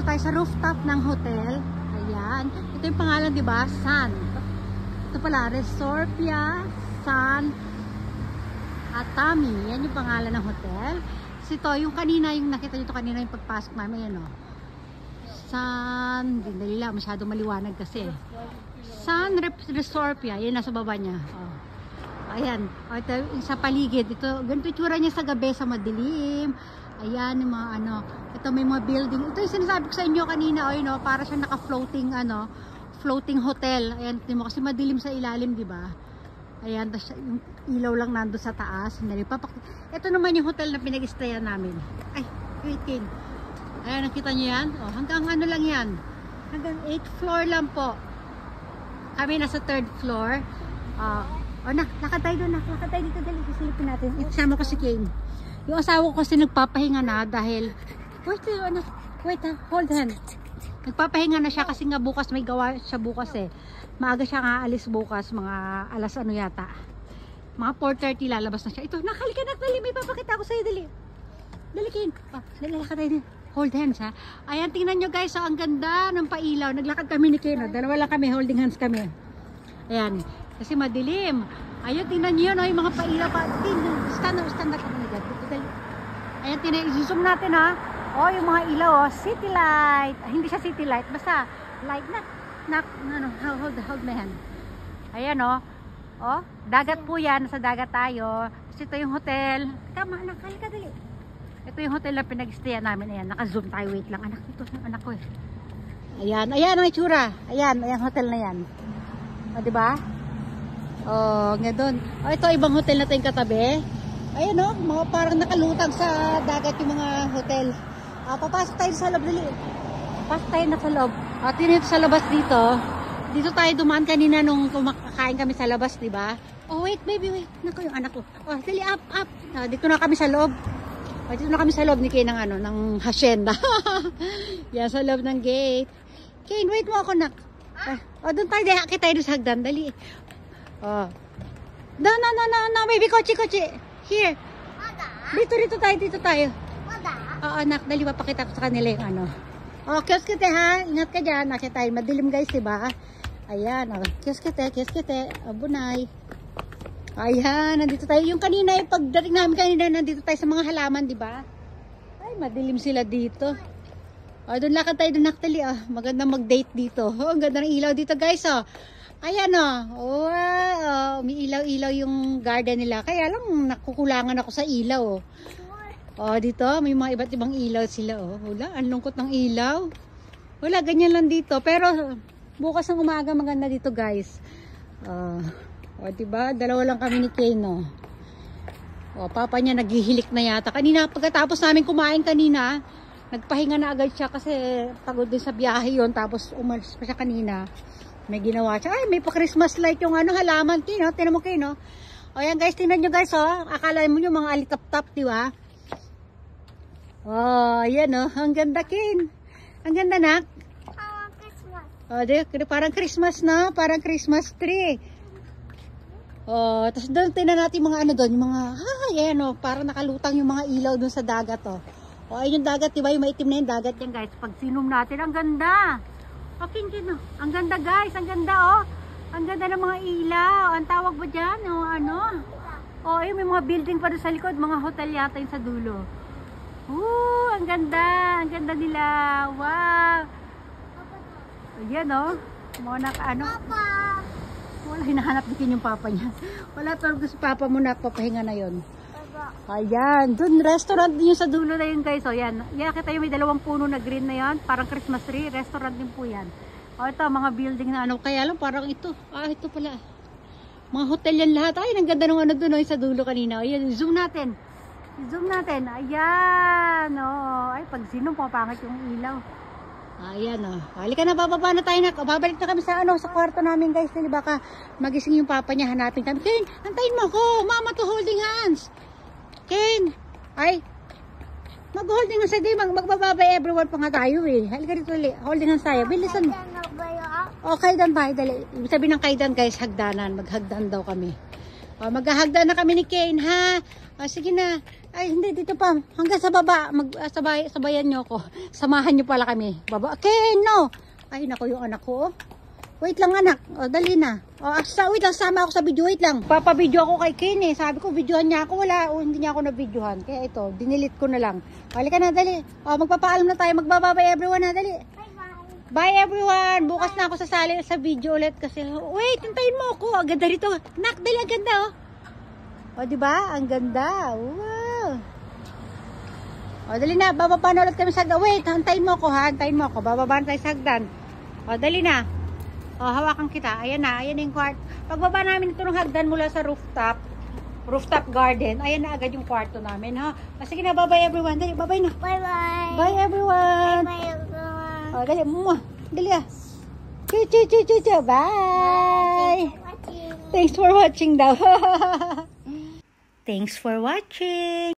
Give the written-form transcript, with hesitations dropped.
Nandito tayo sa rooftop ng hotel. Ayan. Ito yung pangalan, di ba? Sun. Ito pala, Resorpia Sun Atami. Yan yung pangalan ng hotel. Kasi ito, yung kanina, yung nakita nyo ito kanina yung pagpasok namin. Ayan o. Sun. Hindi nila, masyado maliwanag kasi. Sun Resorpia. Yan, nasa baba niya. Oh. Ayan. O, ito, sa paligid. Ito, ganito tsura niya sa gabi, sa madilim. Ayan, yung mga ano. Ito, may mga building. Ito yung sinasabi ko sa inyo kanina. O, yun, o, para siya naka-floating, ano, floating hotel. Ayan, mo kasi madilim sa ilalim, di ba? Ayan, yung ilaw lang nando sa taas. Ito naman yung hotel na pinag-stayan namin. Ay, wait, King. Ayan, nakita nyo yan? O, hanggang ano lang yan? Hanggang 8th floor lang po. Kami nasa 3rd floor. Lakad tayo doon, lakad tayo dito, dali, sisilipin natin. Isama ko si Kane. Yung asawa ko kasi nagpapahinga na dahil, wait ha, hold hand. Nagpapahinga na siya kasi nga bukas may gawa siya bukas eh. Maaga siya nga alis bukas, mga alas ano yata. Mga 4:30 lalabas na siya. Ito, nakalika na, dali, may papakita ko sa'yo, dali. Dali, Kane. Dali, lakad tayo din. Hold hands ha. Ayan, tingnan nyo guys, ang ganda ng pailaw. Naglakad kami ni Kane, dalawa lang kami, holding hands kami. Ayan. Kasi madilim. Ayun, tingnan nyo yun, yung mga pailaw pa. Stand up kami dyan. Ayan, i-zoom natin ha. O, yung mga ilaw, city light. Hindi siya city light, basta light na. Hold my hand. Ayan o. O, dagat po yan. Nasa dagat tayo. Kasi ito yung hotel. Tama, anak, halika dali. Ito yung hotel na pinag-stayan namin. Ayan, naka-zoom tayo. Wait lang. Anak, ito yung anak ko eh. Ayan, ayan ang itsura. Ayan, ayan hotel na yan. O, diba? Oh, nga doon. Oh, ito ibang hotel na tayong katabi. Ayan oh, mga parang nakalutang sa dagat yung mga hotel. Papasok tayo sa loob dali. Papasok tayo na sa loob. Tingnan sa labas dito. Dito tayo dumaan kanina nung kumakain kami sa labas, di ba? Oh, wait, baby, wait. Naku, yung anak ko. Oh, dali, up. Dito na kami sa loob. Dito na kami sa loob ni Kane ng ano, ng hacienda. Yan, sa loob ng gate. Kane, wait mo ako, nak. Doon tayo, akit tayo sa hagdan, dali. Oh. No, baby, kotse. Here. Dito tayo. Oo, anak, dali papakita ko sa kanila yung ano. Oh, kiyos kite ha. Ingat ka dyan. Nakita tayo. Madilim guys, diba? Ayan, oh. Kiyos kite. Abunay. Ayan, nandito tayo. Yung kanina, yung pagdating namin kanina, nandito tayo sa mga halaman, diba? Ay, madilim sila dito. Oh, doon lakad tayo doon, naktali. Oh, maganda mag-date dito. Oh, ang ganda ng ilaw dito, guys, oh. Ayan o. Wow. May ilaw-ilaw yung garden nila. Kaya lang nakukulangan ako sa ilaw. Dito may mga iba't ibang ilaw sila. Wala, ang lungkot ng ilaw. Wala, ganyan lang dito. Pero bukas ng umaga maganda dito guys. Diba? Dalawa lang kami ni Kane. Papa niya naghihilik na yata. Kanina, pagkatapos namin kumain kanina, nagpahinga na agad siya kasi pagod din sa biyahe yon. Tapos umalis pa siya kanina. May ginawa siya. Ay, may pa-Christmas light yung ano, halaman. Tinan mo kayo, no? O yan guys, tingnan nyo guys, oh. Akala mo yung mga alitap-tap, di ba? Oh, yan, oh. Ang ganda, Kin. Ang ganda, nak. Parang Christmas. Parang Christmas, no? Parang Christmas tree. Tapos doon, tingnan natin mga ano doon. Yung mga, yan, oh. Parang nakalutang yung mga ilaw doon sa dagat, oh. Ayun yung dagat, di ba? Yung maitim na yung dagat yan, guys. Pag sinum natin, ang ganda. Kin, oh. Ang ganda guys, ang ganda oh. Ang ganda ng mga ilaw. Ang tawag ba dyan? Ayun, may mga building pa doon sa likod. Mga hotel yata yung sa dulo. Ang ganda. Ang ganda nila. Wow. Ayan oh. Mga naka-ano. Papa. Wala, hinahanap din yung papa niya. Wala, pero si papa mo papahinga na yon. Ayan, dun restaurant din yung sa dulo na yun guys. Yan, kita yung may dalawang puno na green na yan. Parang Christmas tree, restaurant din po yan. Ito, mga building na ano. Kaya lang parang ito. Ito pala. Mga hotel yan lahat. Ay, ang ganda nung ano dun sa dulo kanina. Ayan, zoom natin. Ayan, Ay, pag sinong papangit yung ilaw. Ayan, halika na, bababa na tayo na. Babalik na kami sa sa kwarto namin guys. Dili baka magising yung papa niya, hanapin kami. Kane, antayin mo ko. Mama to holding hands. Kane, ay, mag-holding hands tayo, magbababay everyone pa nga tayo eh. Halika dito ulit, holding hands tayo, bilisan mo. Kaidan ba? Dali. Ibig sabihin ng kaidan guys, hagdanan, maghagdan daw kami. O, maghahagda na kami ni Kane, ha? O, sige na. Ay, hindi, dito pa. Hanggang sa baba. Sabayan nyo ako. Samahan nyo pala kami. Baba. Kane, no! Ay, naku, yung anak ko, oh. Wait lang, anak. O, dali na. O, wait lang, sama ako sa video. Wait lang. Papabidyo ako kay Kane, eh. Sabi ko, videohan niya ako. Wala, hindi niya ako na-videohan. Kaya ito, dinilit ko na lang. Halika na, dali. O, magpapaalam na tayo. Magbababay everyone, ha? Dali. Bye everyone! Bukas na ako sasali sa video ulit kasi, wait, hintayin mo ako. Ang ganda rito. Nak, dali, ang ganda, oh. O, diba? Ang ganda. Wow. O, dali na. Bababa na ulit kami sa hagdan. Wait, hintayin mo ako, ha? Hintayin mo ako. Bababa na tayo sa hagdan. O, dali na. O, hawakan kita. Ayan na. Ayan yung kwarto. Pagbaba namin ito ng hagdan mula sa rooftop garden. Ayan na agad yung kwarto namin, ha? O, sige na. Bye-bye everyone. Dali, bye-bye na. Bye-bye. Bye everyone. Bye-bye, everyone. Oh, dali, dali ah. Bye. Watching. Thanks for watching daw. Thanks for watching.